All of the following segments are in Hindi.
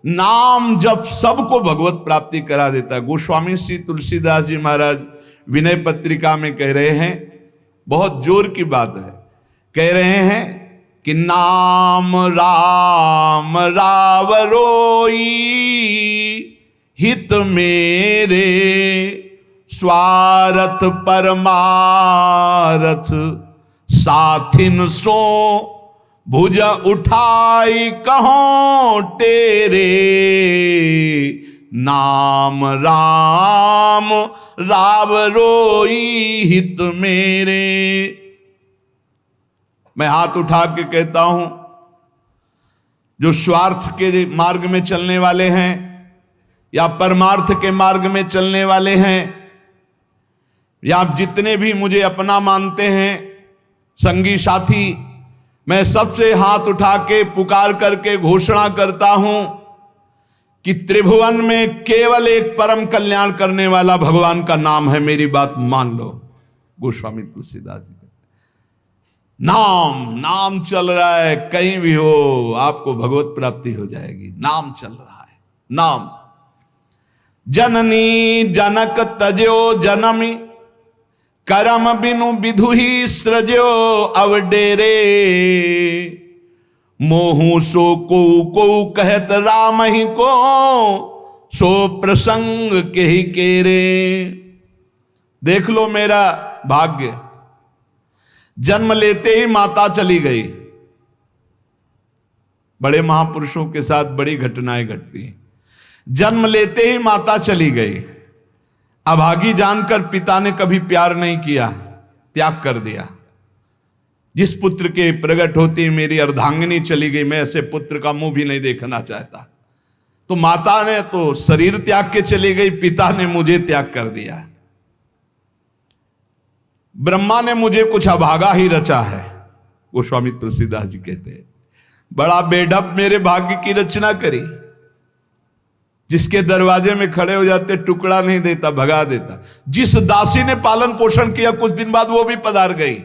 नाम जप सबको भगवत प्राप्ति करा देता है। गोस्वामी श्री तुलसीदास जी महाराज विनय पत्रिका में कह रहे हैं, बहुत जोर की बात है, कह रहे हैं कि नाम राम रावरोई हित मेरे स्वार्थ परमारथ साथिन सो भुज उठाई कहों तेरे नाम राम रावरोई हित मेरे। मैं हाथ उठा के कहता हूं, जो स्वार्थ के मार्ग में चलने वाले हैं या परमार्थ के मार्ग में चलने वाले हैं, या आप जितने भी मुझे अपना मानते हैं संगी साथी, मैं सबसे हाथ उठा के पुकार करके घोषणा करता हूं कि त्रिभुवन में केवल एक परम कल्याण करने वाला भगवान का नाम है। मेरी बात मान लो। गोस्वामी तुलसीदास जी, नाम नाम चल रहा है, कहीं भी हो आपको भगवत प्राप्ति हो जाएगी। नाम चल रहा है, नाम। जननी जनक तजो जनमी करम बिनु विधु ही सृजो अवडेरे मोहू सो को कहत राम ही को सो प्रसंग के ही केरे। देख लो मेरा भाग्य, जन्म लेते ही माता चली गई। बड़े महापुरुषों के साथ बड़ी घटनाएं घटती हैं। जन्म लेते ही माता चली गई। अभागी जानकर पिता ने कभी प्यार नहीं किया, त्याग कर दिया। जिस पुत्र के प्रकट होते मेरी अर्धांगिनी चली गई, मैं ऐसे पुत्र का मुंह भी नहीं देखना चाहता। तो माता ने तो शरीर त्याग के चली गई, पिता ने मुझे त्याग कर दिया। ब्रह्मा ने मुझे कुछ अभागा ही रचा है। गोस्वामी तुलसीदास जी कहते हैं, बड़ा बेढप मेरे भाग्य की रचना करी। जिसके दरवाजे में खड़े हो जाते टुकड़ा नहीं देता, भगा देता। जिस दासी ने पालन पोषण किया, कुछ दिन बाद वो भी पधार गई।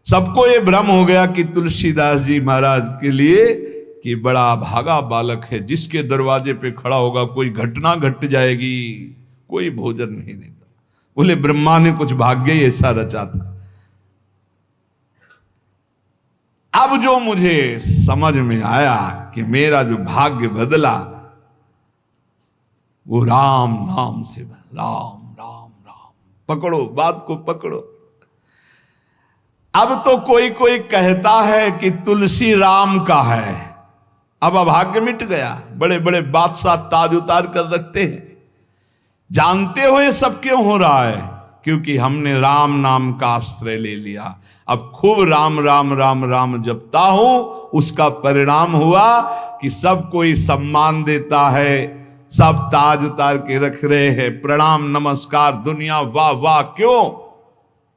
सबको ये भ्रम हो गया कि तुलसीदास जी महाराज के लिए कि बड़ा भागा बालक है, जिसके दरवाजे पे खड़ा होगा कोई घटना घट जाएगी, कोई भोजन नहीं देता। बोले ब्रह्मा ने कुछ भाग्य ही ऐसा रचा था। अब जो मुझे समझ में आया कि मेरा जो भाग्य बदला वो राम नाम से, राम राम राम। पकड़ो बात को, पकड़ो। अब तो कोई कोई कहता है कि तुलसी राम का है। अब अभाग्य मिट गया। बड़े बड़े बादशाह ताज उतार कर रखते हैं। जानते हो ये सब क्यों हो रहा है? क्योंकि हमने राम नाम का आश्रय ले लिया। अब खूब राम राम राम राम जपता हूं, उसका परिणाम हुआ कि सब कोई सम्मान देता है, सब ताज उतार के रख रहे हैं, प्रणाम नमस्कार दुनिया वाह वाह। क्यों?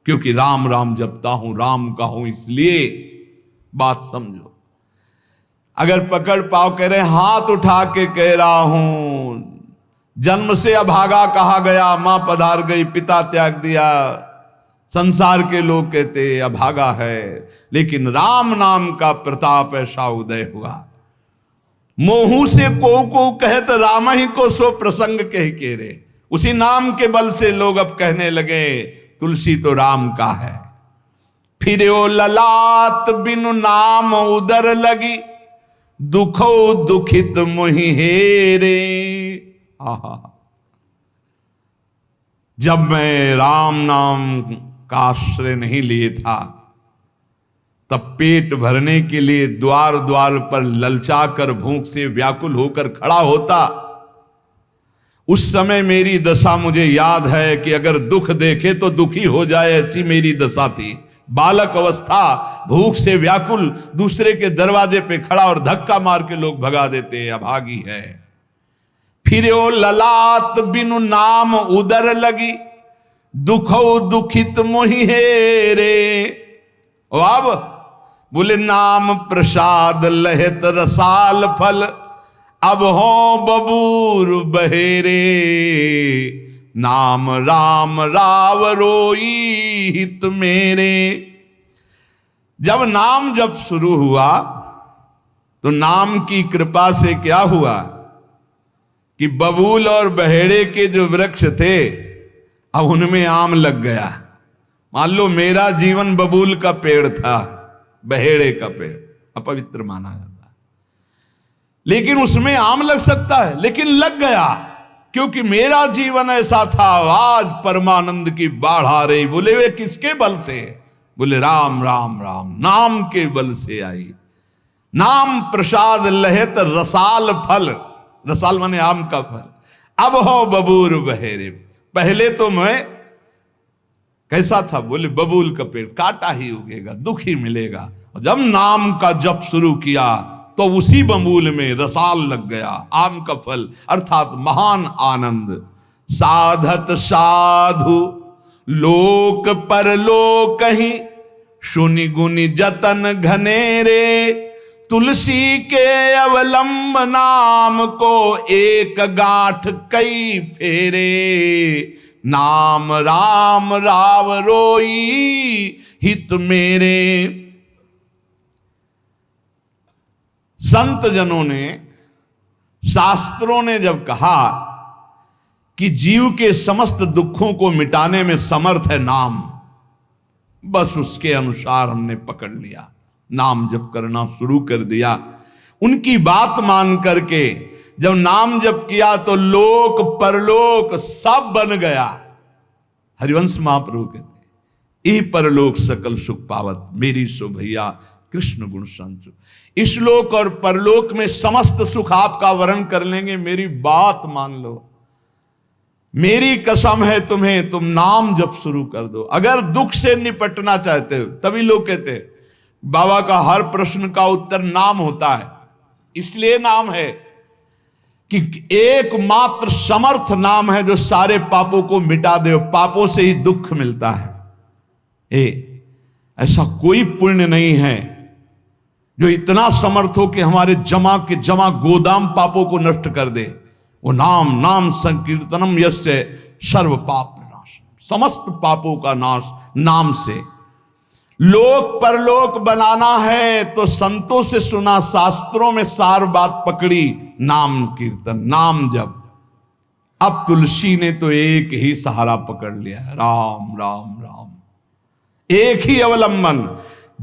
क्योंकि राम राम जपता हूं, राम का हूं, इसलिए। बात समझो। अगर पकड़ पाओ, कह रहे हाथ उठा के कह रहा हूं, जन्म से अभागा कहा गया, मां पधार गई, पिता त्याग दिया। संसार के लोग कहते अभागा है, लेकिन राम नाम का प्रताप ऐसा उदय हुआ। मोहू से को कहत राम ही को सो प्रसंग कह के रे। उसी नाम के बल से लोग अब कहने लगे तुलसी तो राम का है। फिर ओ ललाट बिनु नाम उदर लगी, दुखो दुखित मोहि हेरे। आहा, जब मैं राम नाम का आश्रय नहीं लिए था, तब पेट भरने के लिए द्वार द्वार पर ललचा कर भूख से व्याकुल होकर खड़ा होता। उस समय मेरी दशा मुझे याद है कि अगर दुख देखे तो दुखी हो जाए, ऐसी मेरी दशा थी। बालक अवस्था, भूख से व्याकुल, दूसरे के दरवाजे पे खड़ा और धक्का मार के लोग भगा देते, अभागी है। फिर ओ ललाट बिनु नाम उदर लगी, दुखो दुखित मोहि हेरे। अब बोले नाम प्रसाद लहत रसाल फल, अब हो बबूर बहेरे। नाम राम राव रोई हित मेरे। जब नाम जब शुरू हुआ तो नाम की कृपा से क्या हुआ? कि बबूल और बहेड़े के जो वृक्ष थे अब उनमें आम लग गया। मान लो मेरा जीवन बबूल का पेड़ था, बहेड़े का पेड़ अपवित्र माना जाता है, लेकिन उसमें आम लग सकता है, लेकिन लग गया क्योंकि मेरा जीवन ऐसा था। आज परमानंद की बाढ़ आ रही। बोले वे किसके बल से? बोले राम राम राम, नाम के बल से आई। नाम प्रसाद लहेत रसाल फल, रसाल माने आम का फल। अब हो बबूल बहेरे। पहले तो मैं कैसा था? बोले बबूल का पेड़, काटा ही उगेगा, दुख ही मिलेगा। और जब नाम का जप शुरू किया तो उसी बबूल में रसाल लग गया, आम का फल अर्थात महान आनंद। साधत साधु लोक परलोक ही, सुनि गुनि जतन घनेरे। तुलसी के अवलंब नाम को, एक गांठ कई फेरे। नाम राम राव रोई हित मेरे। संत जनों ने, शास्त्रों ने जब कहा कि जीव के समस्त दुखों को मिटाने में समर्थ है नाम, बस उसके अनुसार हमने पकड़ लिया, नाम जप करना शुरू कर दिया। उनकी बात मान करके जब नाम जप किया तो लोक परलोक सब बन गया। हरिवंश महाप्रभु कहते ई परलोक सकल सुख पावत, मेरी सो भैया कृष्ण गुण संचु। इस लोक और परलोक में समस्त सुख आपका वर्ण कर लेंगे, मेरी बात मान लो, मेरी कसम है तुम्हें, तुम नाम जप शुरू कर दो। अगर दुख से निपटना चाहते हो, तभी लोग कहते हैं बाबा का हर प्रश्न का उत्तर नाम होता है। इसलिए नाम है कि एकमात्र समर्थ नाम है जो सारे पापों को मिटा दे। पापों से ही दुख मिलता है। ऐसा कोई पुण्य नहीं है जो इतना समर्थ हो कि हमारे जमा के जमा गोदाम पापों को नष्ट कर दे। वो नाम, नाम संकीर्तनम यस्य सर्व पाप नाश, समस्त पापों का नाश नाम से। लोक परलोक बनाना है तो संतों से सुना, शास्त्रों में सार बात पकड़ी, नाम कीर्तन, नाम जप। अब तुलसी ने तो एक ही सहारा पकड़ लिया, राम राम राम, एक ही अवलंबन।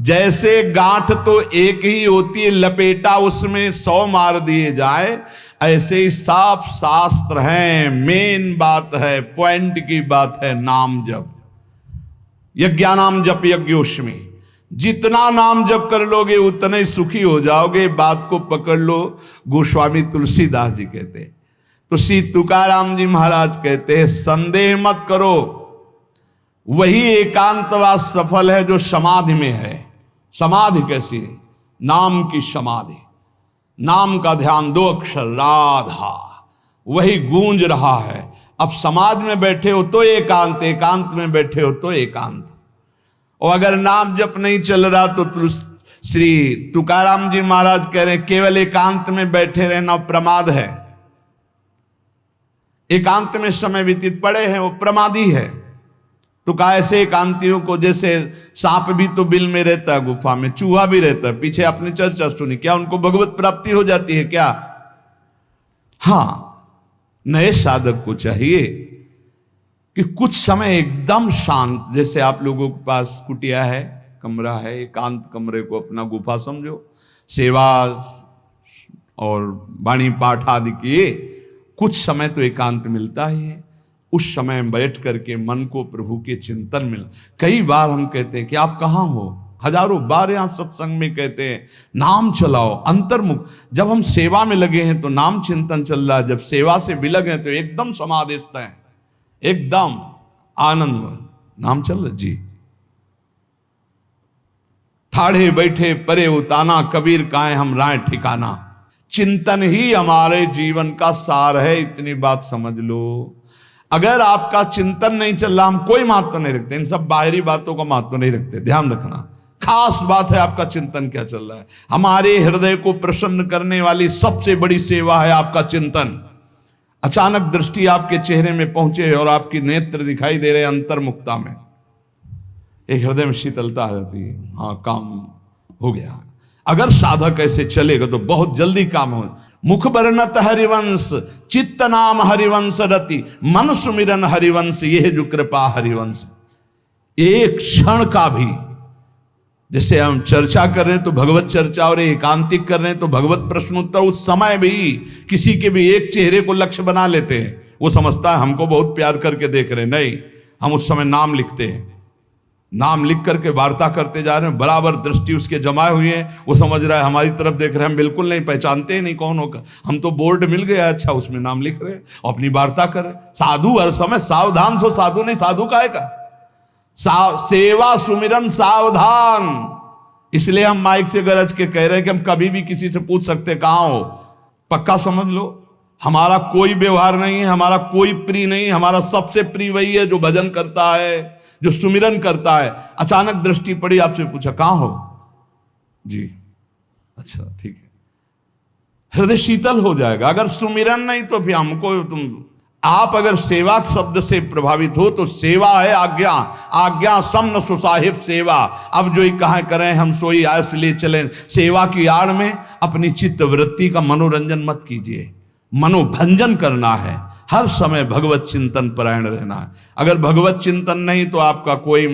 जैसे गांठ तो एक ही होती है, लपेटा उसमें 100 मार दिए जाए, ऐसे ही साफ शास्त्र हैं। मेन बात है, पॉइंट की बात है, नाम जप। यज्ञानाम जप यज्ञोष्मी, जितना नाम जप कर लोगे उतने ही सुखी हो जाओगे। बात को पकड़ लो। गोस्वामी तुलसीदास जी कहते हैं, तो श्री तुकाराम जी महाराज कहते हैं, संदेह मत करो, वही एकांतवास सफल है जो समाधि में है। समाधि कैसी है? नाम की समाधि, नाम का ध्यान, 2 अक्षर राधा, वही गूंज रहा है। अब समाधि में बैठे हो तो एकांत, एकांत में बैठे हो तो एकांत। और अगर नाम जप नहीं चल रहा तो श्री तुकाराम जी महाराज कह रहे हैं केवल एकांत में बैठे रहना प्रमाद है। एकांत में समय व्यतीत पड़े हैं वो प्रमादी है। तो कहा ऐसे एकांतियों को, जैसे सांप भी तो बिल में रहता है, गुफा में चूहा भी रहता है, पीछे आपने चर्चा सुनी, क्या उनको भगवत प्राप्ति हो जाती है क्या? हाँ, नए साधक को चाहिए कि कुछ समय एकदम शांत, जैसे आप लोगों के पास कुटिया है, कमरा है, एकांत कमरे को अपना गुफा समझो, सेवा और वाणी पाठ आदि किए, कुछ समय तो एकांत मिलता ही है। उस समय बैठ करके मन को प्रभु के चिंतन में, कई बार हम कहते हैं कि आप कहाँ हो, हजारों बार यहाँ सत्संग में कहते हैं नाम चलाओ, अंतर्मुख। जब हम सेवा में लगे हैं तो नाम चिंतन चल रहा है, जब सेवा से विलग हैं तो एकदम समाधिस्थ हैं, एकदम आनंद, नाम चल रहा जी। ठाढ़े बैठे परे उताना, कबीर काहे हम राय ठिकाना। चिंतन ही हमारे जीवन का सार है, इतनी बात समझ लो। अगर आपका चिंतन नहीं चल रहा, हम कोई महत्व नहीं रखते, इन सब बाहरी बातों का महत्व नहीं रखते, ध्यान रखना। खास बात है आपका चिंतन क्या चल रहा है। हमारे हृदय को प्रसन्न करने वाली सबसे बड़ी सेवा है आपका चिंतन। अचानक दृष्टि आपके चेहरे में पहुंचे और आपकी नेत्र दिखाई दे रहे अंतर्मुखता में, एक हृदय में शीतलता आ जाती है, हाँ काम हो गया। अगर साधक ऐसे चलेगा तो बहुत जल्दी काम हो। मुख बरनत हरिवंश चित्त नाम हरिवंश रति, मन सुमिरन हरिवंश, यह जो कृपा हरिवंश। एक क्षण का भी, जैसे हम चर्चा कर रहे हैं तो भगवत चर्चा और एकांतिक कर रहे हैं तो भगवत प्रश्नोत्तर, उस समय भी किसी के भी एक चेहरे को लक्ष्य बना लेते हैं। वो समझता है हमको बहुत प्यार करके देख रहे हैं, नहीं, हम उस समय नाम लिखते हैं, नाम लिख करके वार्ता करते जा रहे हैं, बराबर दृष्टि उसके जमाए हुए हैं। वो समझ रहा है हमारी तरफ देख रहे हैं, हम बिल्कुल नहीं पहचानते ही नहीं कौन होगा, हम तो बोर्ड मिल गया, अच्छा उसमें नाम लिख रहे हैं, अपनी वार्ता कर रहे हैं। साधु हर समय सावधान सो, साधु नहीं, साधु काहे का, सेवा सुमिरन सावधान। इसलिए हम माइक से गरज के कह रहे हैं कि हम कभी भी किसी से पूछ सकते कहां हो, पक्का समझ लो। हमारा कोई व्यवहार नहीं है, हमारा कोई प्रिय नहीं, हमारा सबसे प्रिय वही है जो भजन करता है, जो सुमिरन करता है। अचानक दृष्टि पड़ी, आपसे पूछा कहां हो जी, अच्छा ठीक है, हृदय शीतल हो जाएगा। अगर सुमिरन नहीं तो फिर हमको आप अगर सेवा शब्द से प्रभावित हो तो सेवा है आज्ञा, आज्ञा समन सुसाहिब सेवा। अब जो ही कहा करें हम सोई आयस ले चलें, सेवा की आड़ में अपनी चित्त वृत्ति का मनोरंजन मत कीजिए, मनोभंजन करना है, हर समय भगवत चिंतन परायण रहना है। अगर भगवत चिंतन नहीं तो आपका कोई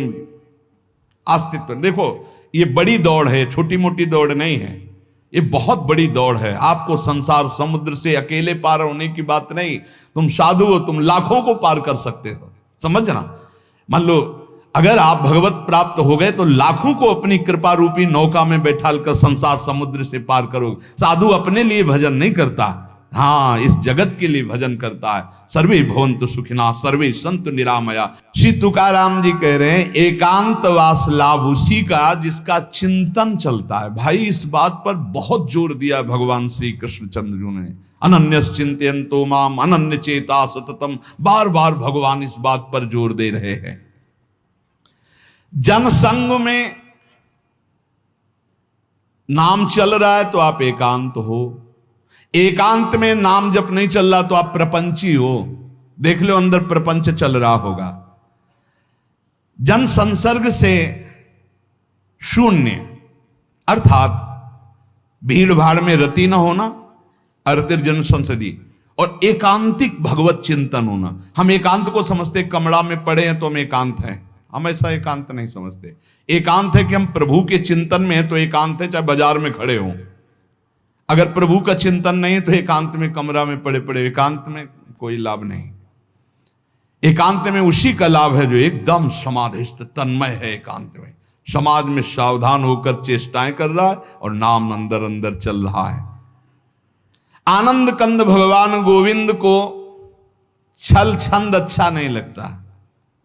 अस्तित्व, देखो ये बड़ी दौड़ है, छोटी मोटी दौड़ नहीं है, ये बहुत बड़ी दौड़ है। आपको संसार समुद्र से अकेले पार होने की बात नहीं, तुम साधु हो, तुम लाखों को पार कर सकते हो, समझना। मान लो अगर आप भगवत प्राप्त हो गए तो लाखों को अपनी कृपा रूपी नौका में बैठाल कर संसार समुद्र से पार करोगे। साधु अपने लिए भजन नहीं करता, हाँ इस जगत के लिए भजन करता है। सर्वे भवन्तु सुखिनः सर्वे सन्तु निरामया। श्री तुकाराम जी कह रहे हैं एकांतवास लाभ उसी का जिसका चिंतन चलता है। भाई इस बात पर बहुत जोर दिया भगवान श्री कृष्णचंद्र जी ने, अनन्यश्चिन्तयन्तो माम अनन्य चेता सततम। बार बार भगवान इस बात पर जोर दे रहे हैं। जनसंग में नाम चल रहा है तो आप एकांत हो, एकांत में नाम जब नहीं चल रहा तो आप प्रपंची हो। देख लो अंदर प्रपंच चल रहा होगा। जन संसर्ग से शून्य अर्थात भीड़ भाड़ में रति न होना, अर्तिर्जन संसदी, और एकांतिक भगवत चिंतन होना। हम एकांत को समझते कमरा में पड़े हैं तो हम एकांत हैं, हम ऐसा एकांत नहीं समझते। एकांत है कि हम प्रभु के चिंतन में हैं तो एकांत है, चाहे बाजार में खड़े हों। अगर प्रभु का चिंतन नहीं तो एकांत में कमरा में पड़े पड़े एकांत में कोई लाभ नहीं। एकांत में उसी का लाभ है जो एकदम समाधिस्थ तन्मय है। एकांत में समाज में सावधान होकर चेष्टाएं कर रहा है और नाम अंदर अंदर चल रहा है। आनंद कंद भगवान गोविंद को छल छंद अच्छा नहीं लगता,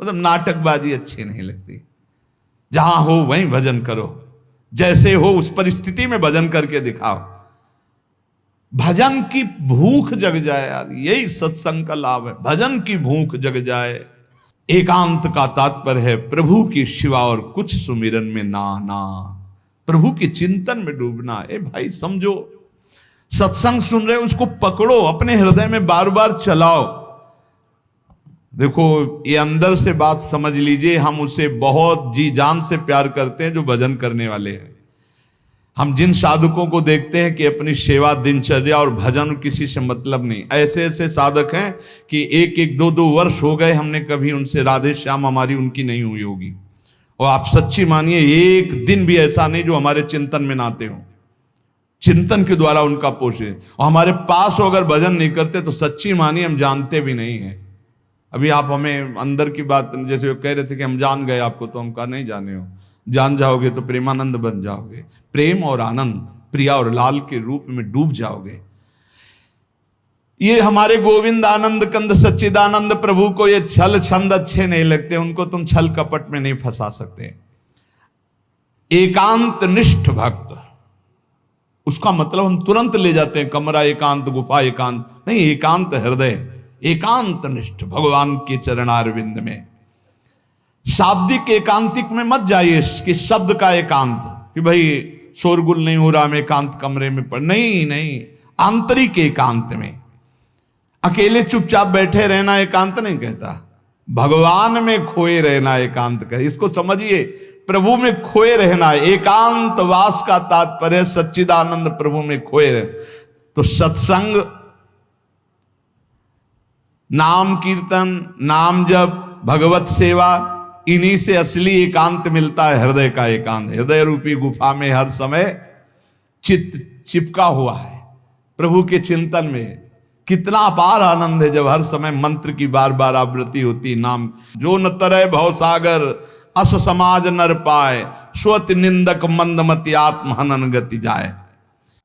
मतलब नाटकबाजी अच्छी नहीं लगती। जहां हो वहीं भजन करो, जैसे हो उस परिस्थिति में भजन करके दिखाओ। भजन की भूख जग जाए यार, यही सत्संग का लाभ है। भजन की भूख जग जाए। एकांत का तात्पर्य है प्रभु की शिवा और कुछ सुमिरन में ना ना, प्रभु के चिंतन में डूबना। ए भाई समझो, सत्संग सुन रहे हो उसको पकड़ो, अपने हृदय में बार बार चलाओ। देखो ये अंदर से बात समझ लीजिए, हम उसे बहुत जी जान से प्यार करते हैं जो भजन करने वाले हैं। हम जिन साधकों को देखते हैं कि अपनी सेवा दिनचर्या और भजन किसी से मतलब नहीं, ऐसे ऐसे साधक हैं कि एक एक दो दो वर्ष हो गए हमने कभी उनसे राधे श्याम हमारी उनकी नहीं हुई होगी। और आप सच्ची मानिए एक दिन भी ऐसा नहीं जो हमारे चिंतन में नाते हो, चिंतन के द्वारा उनका पोषे। और हमारे पास हो अगर भजन नहीं करते तो सच्ची मानिए हम जानते भी नहीं हैं। अभी आप हमें अंदर की बात, जैसे वो कह रहे थे कि हम जान गए आपको, तो हम कहा नहीं जाने हो, जान जाओगे तो प्रेमानंद बन जाओगे, प्रेम और आनंद प्रिया और लाल के रूप में डूब जाओगे। ये हमारे गोविंद आनंद कंद सच्चिदानंद प्रभु को ये छल छंद अच्छे नहीं लगते, उनको तुम छल कपट में नहीं फंसा सकते। एकांत निष्ठ भक्त, उसका मतलब हम तुरंत ले जाते हैं कमरा एकांत, गुफा एकांत नहीं, एकांत हृदय, एकांत निष्ठ भगवान के चरणारविंद में। शाब्दिक एकांतिक में मत जाइए कि शब्द का एकांत, कि भाई शोरगुल नहीं हो रहा, मैं एकांत कमरे में पड़, नहीं नहीं, आंतरिक एकांत में अकेले चुपचाप बैठे रहना एकांत नहीं कहता, भगवान में खोए रहना एकांत कहता। इसको समझिए, प्रभु में खोए रहना। एकांत वास का तात्पर्य सच्चिदानंद प्रभु में खोए रहे। तो सत्संग नाम कीर्तन, नाम जप, भगवत सेवा, इन्हीं से असली एकांत मिलता है, हृदय का एकांत। हृदय रूपी गुफा में हर समय चित्त चिपका हुआ है प्रभु के चिंतन में। कितना अपार आनंद है जब हर समय मंत्र की बार बार आवृत्ति होती। नाम जो न तरय भव सागर, अस समाज नर पाए, स्वत निंदक मंदमति आत्म हनन गति जाए।